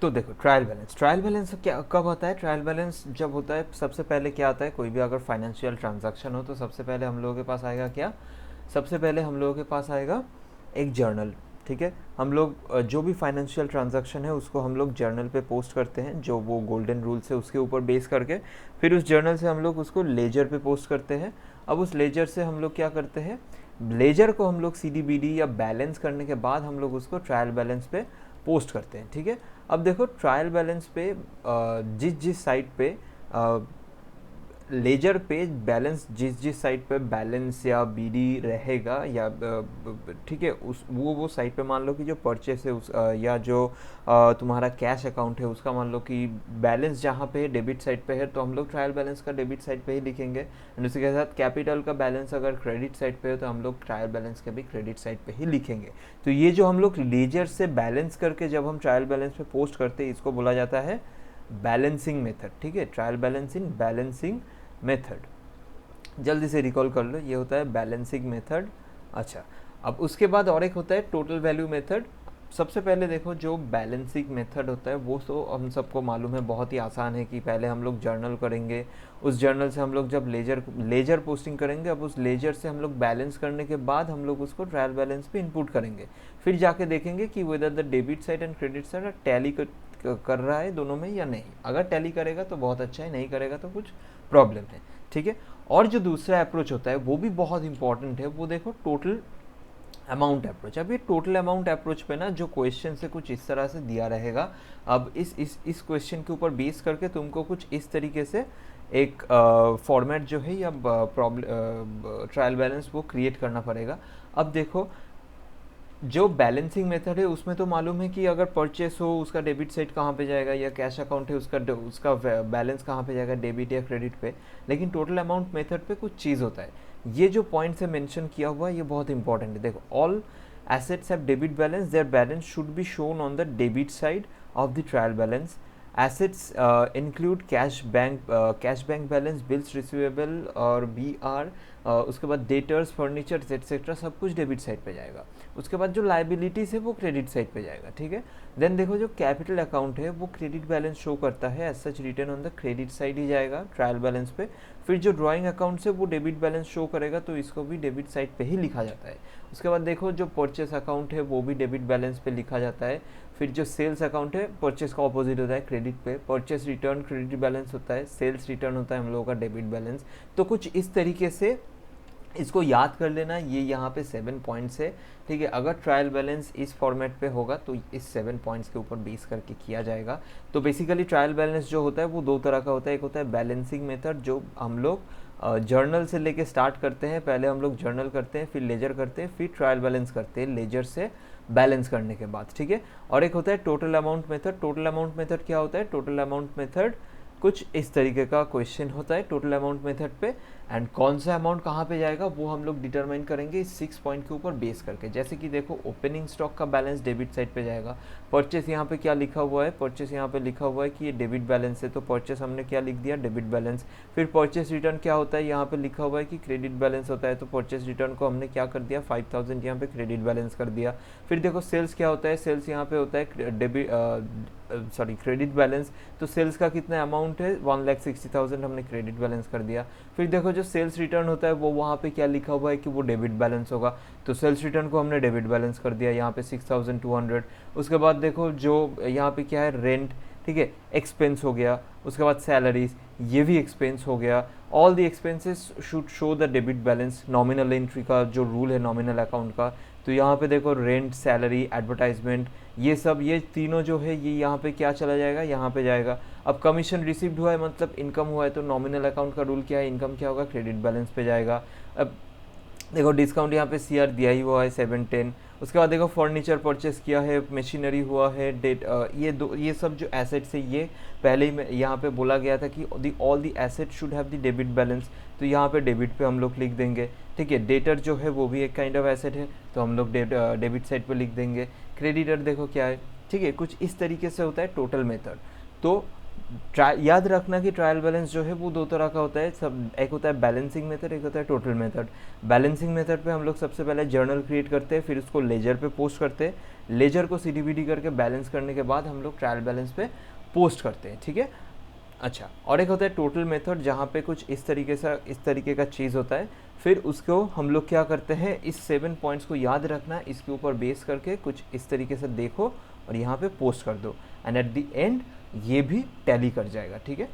तो देखो trial balance क्या कब होता है? ट्रायल बैलेंस जब होता है, सबसे पहले क्या आता है, कोई भी अगर फाइनेंशियल ट्रांजैक्शन हो तो सबसे पहले हम लोगों के पास आएगा क्या? सबसे पहले हम लोगों के पास आएगा एक जर्नल। ठीक है, हम लोग जो भी फाइनेंशियल ट्रांजैक्शन है उसको हम लोग जर्नल पे पोस्ट करते हैं, जो वो गोल्डन रूल्स है उसके ऊपर बेस करके। फिर उस जर्नल से हम लोग उसको लेजर पे पोस्ट करते हैं। अब उस लेजर से हम लोग क्या करते हैं, लेजर को हम लोग CDBD या बैलेंस करने के बाद हम लोग उसको ट्रायल बैलेंस पे पोस्ट करते हैं। ठीक है, अब देखो ट्रायल बैलेंस पे जिस जिस साइट पे लेजर पे बैलेंस, जिस जिस साइट पे बैलेंस या BD रहेगा या ठीक है, उस वो साइट पे मान लो कि जो परचेस है उस या जो तुम्हारा कैश अकाउंट है उसका मान लो कि बैलेंस जहाँ पे डेबिट साइड पे है तो हम लोग ट्रायल बैलेंस का डेबिट साइड पे ही लिखेंगे। एंड उसके साथ कैपिटल का बैलेंस अगर क्रेडिट साइड पे है तो हम लोग ट्रायल बैलेंस का भी क्रेडिट साइड पे ही लिखेंगे। तो ये जो हम लोग लेजर से बैलेंस करके जब हम ट्रायल बैलेंस पे पोस्ट करते हैं इसको बोला जाता है बैलेंसिंग मेथड। ठीक है, ट्रायल बैलेंसिंग मेथड, जल्दी से रिकॉल कर लो, ये होता है बैलेंसिंग मेथड। अच्छा, अब उसके बाद और एक होता है टोटल वैल्यू मेथड। सबसे पहले देखो जो बैलेंसिंग मेथड होता है वो तो हम सबको मालूम है, बहुत ही आसान है कि पहले हम लोग जर्नल करेंगे, उस जर्नल से हम लोग जब लेजर पोस्टिंग करेंगे, अब उस लेजर से हम लोग बैलेंस करने के बाद हम लोग उसको ट्रायल बैलेंस पे इनपुट करेंगे। फिर जाके देखेंगे कि whether the debit side and credit side tally कर रहा है दोनों में या नहीं। अगर टैली करेगा तो बहुत अच्छा है, नहीं करेगा तो कुछ प्रॉब्लम है। ठीक है, और जो दूसरा अप्रोच होता है वो भी बहुत इंपॉर्टेंट है, वो देखो टोटल अमाउंट अप्रोच। अब ये टोटल अमाउंट अप्रोच पे ना जो क्वेश्चन से कुछ इस तरह से दिया रहेगा। अब इस क्वेश्चन के ऊपर बेस करके तुमको कुछ इस तरीके से एक फॉर्मेट जो है या प्रॉब्लम ट्रायल बैलेंस वो क्रिएट करना पड़ेगा। अब देखो जो बैलेंसिंग मेथड है उसमें तो मालूम है कि अगर परचेस हो उसका डेबिट साइड कहाँ पे जाएगा, या कैश अकाउंट है उसका बैलेंस कहाँ पे जाएगा, डेबिट या क्रेडिट पे। लेकिन टोटल अमाउंट मेथड पे कुछ चीज़ होता है, ये जो पॉइंट से मेंशन किया हुआ है ये बहुत इंपॉर्टेंट है। देखो all assets have debit balance, their balance should be shown on the debit side of the trial balance. Assets include cash bank balance, bills receivable और BR, उसके बाद डेटर्स, फर्नीचर्स एक्सेट्रा सब कुछ डेबिट साइड पे जाएगा। उसके बाद जो लाइबिलिटीज है वो क्रेडिट साइड पे जाएगा। ठीक है, देन देखो जो कैपिटल अकाउंट है वो क्रेडिट बैलेंस शो करता है, as such return on the credit side ही जाएगा ट्रायल बैलेंस पे। फिर जो ड्राइंग अकाउंट है वो डेबिट बैलेंस शो करेगा तो इसको भी डेबिट साइड पे ही लिखा जाता है। उसके बाद देखो जो परचेस अकाउंट है वो भी डेबिट बैलेंस पे लिखा जाता है। फिर जो सेल्स अकाउंट है, परचेस का ऑपोजिट होता है क्रेडिट पे, परचेस रिटर्न क्रेडिट बैलेंस होता है, सेल्स रिटर्न होता है हम लोगों का डेबिट बैलेंस। तो कुछ इस तरीके से इसको याद कर लेना, ये यहाँ पे 7 पॉइंट्स है। ठीक है, अगर ट्रायल बैलेंस इस फॉर्मेट पे होगा तो इस 7 पॉइंट्स के ऊपर बेस करके किया जाएगा। तो बेसिकली ट्रायल बैलेंस जो होता है वो दो तरह का होता है, एक होता है बैलेंसिंग मेथड जो हम लोग जर्नल से लेके स्टार्ट करते हैं, पहले हम लोग जर्नल करते हैं, फिर लेजर करते हैं, फिर ट्रायल बैलेंस करते हैं लेजर से बैलेंस करने के बाद। ठीक है, और एक होता है total amount method. Total amount method क्या होता है? टोटल अमाउंट मेथड कुछ इस तरीके का क्वेश्चन होता है टोटल अमाउंट मेथड पे, एंड कौन सा अमाउंट कहाँ पे जाएगा वो हम लोग डिटरमाइन करेंगे इस 6 पॉइंट के ऊपर बेस करके। जैसे कि देखो ओपनिंग स्टॉक का बैलेंस डेबिट साइड पे जाएगा, परचेस यहाँ पे क्या लिखा हुआ है, परचेस यहाँ पे लिखा हुआ है कि ये डेबिट बैलेंस है तो परचेस हमने क्या लिख दिया, डेबिट बैलेंस। फिर परचेस रिटर्न क्या होता है, यहाँ पे लिखा हुआ है कि क्रेडिट बैलेंस होता है तो परचेस रिटर्न को हमने क्या कर दिया, 5000 यहाँ पे क्रेडिट बैलेंस कर दिया। फिर देखो सेल्स क्या होता है, सेल्स यहाँ पे होता है क्रेडिट बैलेंस, तो सेल्स का कितना अमाउंट है, 1,60,000 हमने क्रेडिट बैलेंस कर दिया। फिर देखो जो सेल्स रिटर्न होता है वो वहाँ पे क्या लिखा हुआ है कि वो डेबिट बैलेंस होगा, तो सेल्स रिटर्न को हमने डेबिट बैलेंस कर दिया यहाँ पे 6,200। उसके बाद देखो जो यहाँ पे क्या है, रेंट, ठीक है, एक्सपेंस हो गया। उसके बाद सैलरीज, ये भी एक्सपेंस हो गया। All the expenses should show the debit balance, nominal entry का जो रूल है नॉमिनल अकाउंट का। तो यहाँ पे देखो रेंट, सैलरी, एडवर्टाइजमेंट, ये सब, ये तीनों जो है ये यहाँ पे क्या चला जाएगा, यहाँ पे जाएगा। अब कमीशन रिसीव्ड हुआ है मतलब इनकम हुआ है तो नॉमिनल अकाउंट का रूल क्या है, इनकम क्या होगा, क्रेडिट बैलेंस पे जाएगा। अब देखो डिस्काउंट यहाँ पे CR दिया ही हुआ है 710। उसके बाद देखो फर्नीचर परचेस किया है, मशीनरी हुआ है, ये सब जो एसेट्स है ये पहले ही यहाँ पे बोला गया था कि all the asset should have the debit balance, तो यहाँ पे डेबिट पे हम लोग लिख देंगे। ठीक है, डेटर जो है वो भी एक काइंड ऑफ एसेट है तो हम लोग डेबिट साइड पे लिख देंगे। क्रेडिटर देखो क्या है, ठीक है, कुछ इस तरीके से होता है टोटल मेथड। तो याद रखना कि ट्रायल बैलेंस जो है वो दो तरह का होता है सब, एक होता है बैलेंसिंग मेथड, एक होता है टोटल मेथड। बैलेंसिंग मेथड पे हम लोग सबसे पहले जर्नल क्रिएट करते हैं, फिर उसको लेजर पे पोस्ट करते हैं, लेजर को सीडीबीडी करके बैलेंस करने के बाद हम लोग ट्रायल बैलेंस पे पोस्ट करते हैं, ठीक है। अच्छा, और एक होता है टोटल मेथड जहाँ पे कुछ इस तरीके का चीज़ होता है, फिर उसको हम लोग क्या करते हैं, इस 7 पॉइंट्स को याद रखना, इसके ऊपर बेस करके कुछ इस तरीके से देखो और यहाँ पे पोस्ट कर दो, एंड एट द एंड ये भी टैली कर जाएगा, ठीक है।